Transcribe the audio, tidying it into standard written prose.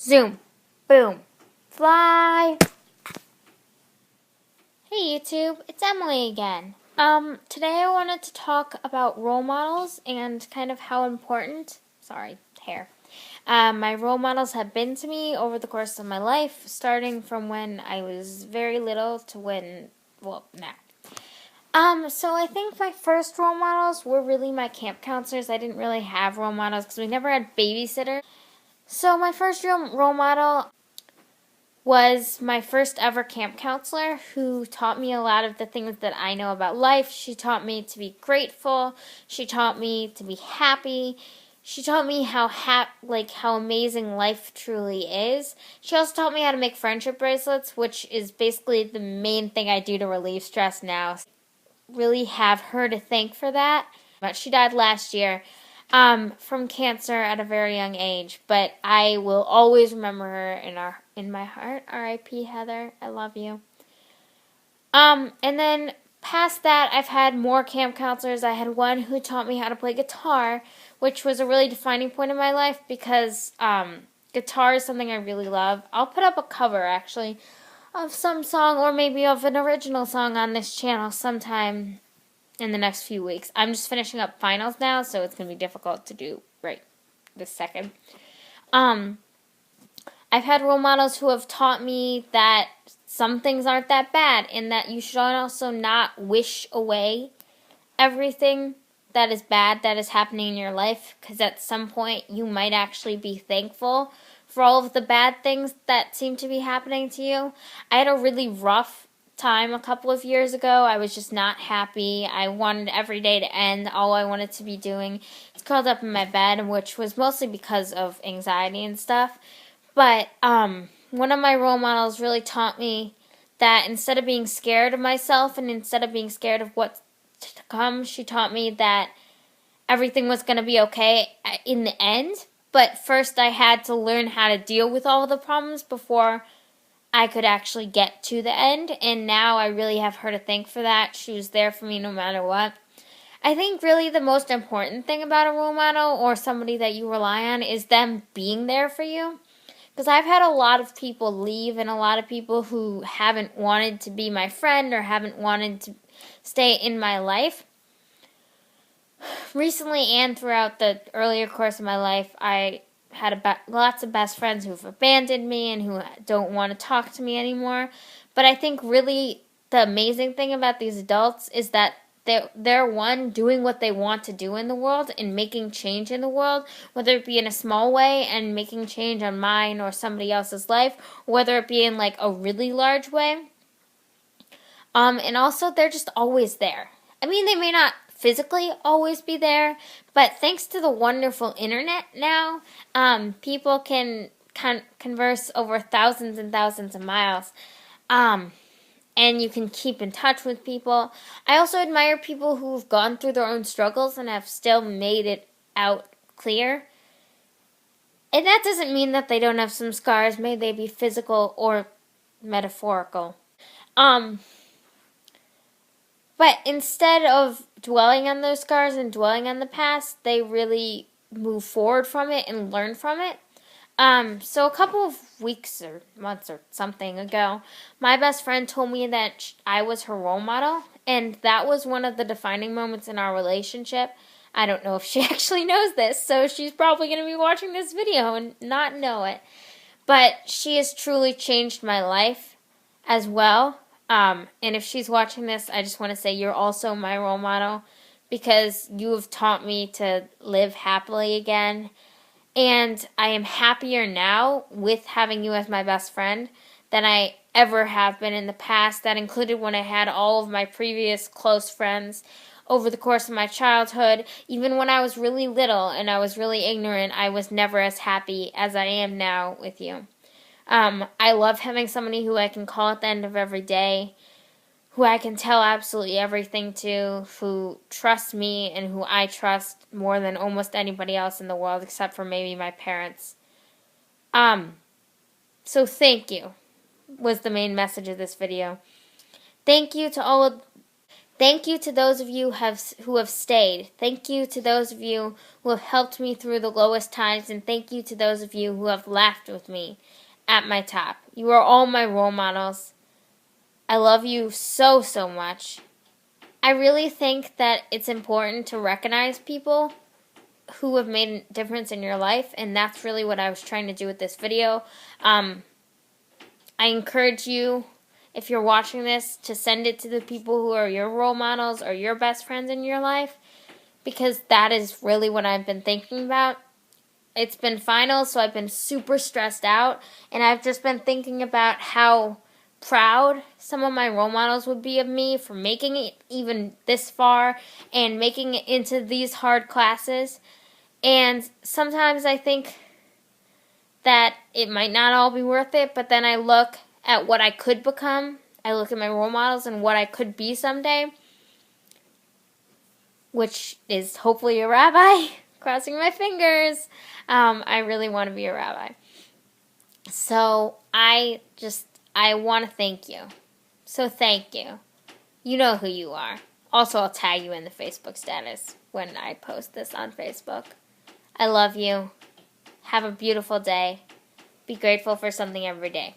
Zoom. Boom. Fly. Hey YouTube, it's Emily again. Today I wanted to talk about role models and kind of how important, my role models have been to me over the course of my life, starting from when I was very little to now. So I think my first role models were really my camp counselors. I didn't really have role models because we never had babysitters. So my first role model was my first ever camp counselor who taught me a lot of the things that I know about life. She taught me to be grateful. She taught me to be happy. She taught me how amazing life truly is. She also taught me how to make friendship bracelets, which is basically the main thing I do to relieve stress now. Really have her to thank for that. But she died last year from cancer at a very young age, but I will always remember her in my heart. R.I.P. Heather, I love you. And then past that, I've had more camp counselors. I had one who taught me how to play guitar, which was a really defining point in my life because guitar is something I really love. I'll put up a cover, actually, of some song or maybe of an original song on this channel sometime in the next few weeks. I'm just finishing up finals now, so it's going to be difficult to do right this second. I've had role models who have taught me that some things aren't that bad and that you should also not wish away everything that is bad that is happening in your life, because at some point you might actually be thankful for all of the bad things that seem to be happening to you. I had a really rough time a couple of years ago. I was just not happy. I wanted every day to end. All I wanted to be doing is curled up in my bed, which was mostly because of anxiety and stuff. But one of my role models really taught me that instead of being scared of myself and instead of being scared of what's to come, she taught me that everything was going to be okay in the end. But first I had to learn how to deal with all the problems before I could actually get to the end, and now I really have her to thank for that. She was there for me no matter what. I think really the most important thing about a role model or somebody that you rely on is them being there for you. Because I've had a lot of people leave and a lot of people who haven't wanted to be my friend or haven't wanted to stay in my life. Recently and throughout the earlier course of my life, I had lots of best friends who've abandoned me and who don't want to talk to me anymore. But I think really the amazing thing about these adults is that they're one, doing what they want to do in the world and making change in the world, whether it be in a small way and making change on mine or somebody else's life, or whether it be in like a really large way. And also they're just always there. I mean, they may not physically always be there, but thanks to the wonderful internet now, people can converse over thousands and thousands of miles, and you can keep in touch with people. I also admire people who've gone through their own struggles and have still made it out clear. And that doesn't mean that they don't have some scars, may they be physical or metaphorical. But instead of dwelling on those scars and dwelling on the past, they really move forward from it and learn from it. So a couple of weeks or months or something ago, my best friend told me that I was her role model, and that was one of the defining moments in our relationship. I don't know if she actually knows this, so she's probably going to be watching this video and not know it. But she has truly changed my life as well. And if she's watching this, I just want to say you're also my role model because you have taught me to live happily again. And I am happier now with having you as my best friend than I ever have been in the past. That included when I had all of my previous close friends over the course of my childhood. Even when I was really little and I was really ignorant, I was never as happy as I am now with you. I love having somebody who I can call at the end of every day, who I can tell absolutely everything to, who trusts me and who I trust more than almost anybody else in the world except for maybe my parents. So thank you was the main message of this video. Thank you to all of Thank you to those of you who have stayed. Thank you to those of you who have helped me through the lowest times, and thank you to those of you who have laughed with me at my top. You are all my role models. I love you so, so much. I really think that it's important to recognize people who have made a difference in your life, and that's really what I was trying to do with this video. I encourage you, if you're watching this, to send it to the people who are your role models or your best friends in your life, because that is really what I've been thinking about. It's been finals, so I've been super stressed out, and I've just been thinking about how proud some of my role models would be of me for making it even this far and making it into these hard classes. And sometimes I think that it might not all be worth it, but then I look at what I could become. I look at my role models and what I could be someday, which is hopefully a rabbi. Crossing my fingers. I really want to be a rabbi. So I want to thank you. So thank you. You know who you are. Also, I'll tag you in the Facebook status when I post this on Facebook. I love you. Have a beautiful day. Be grateful for something every day.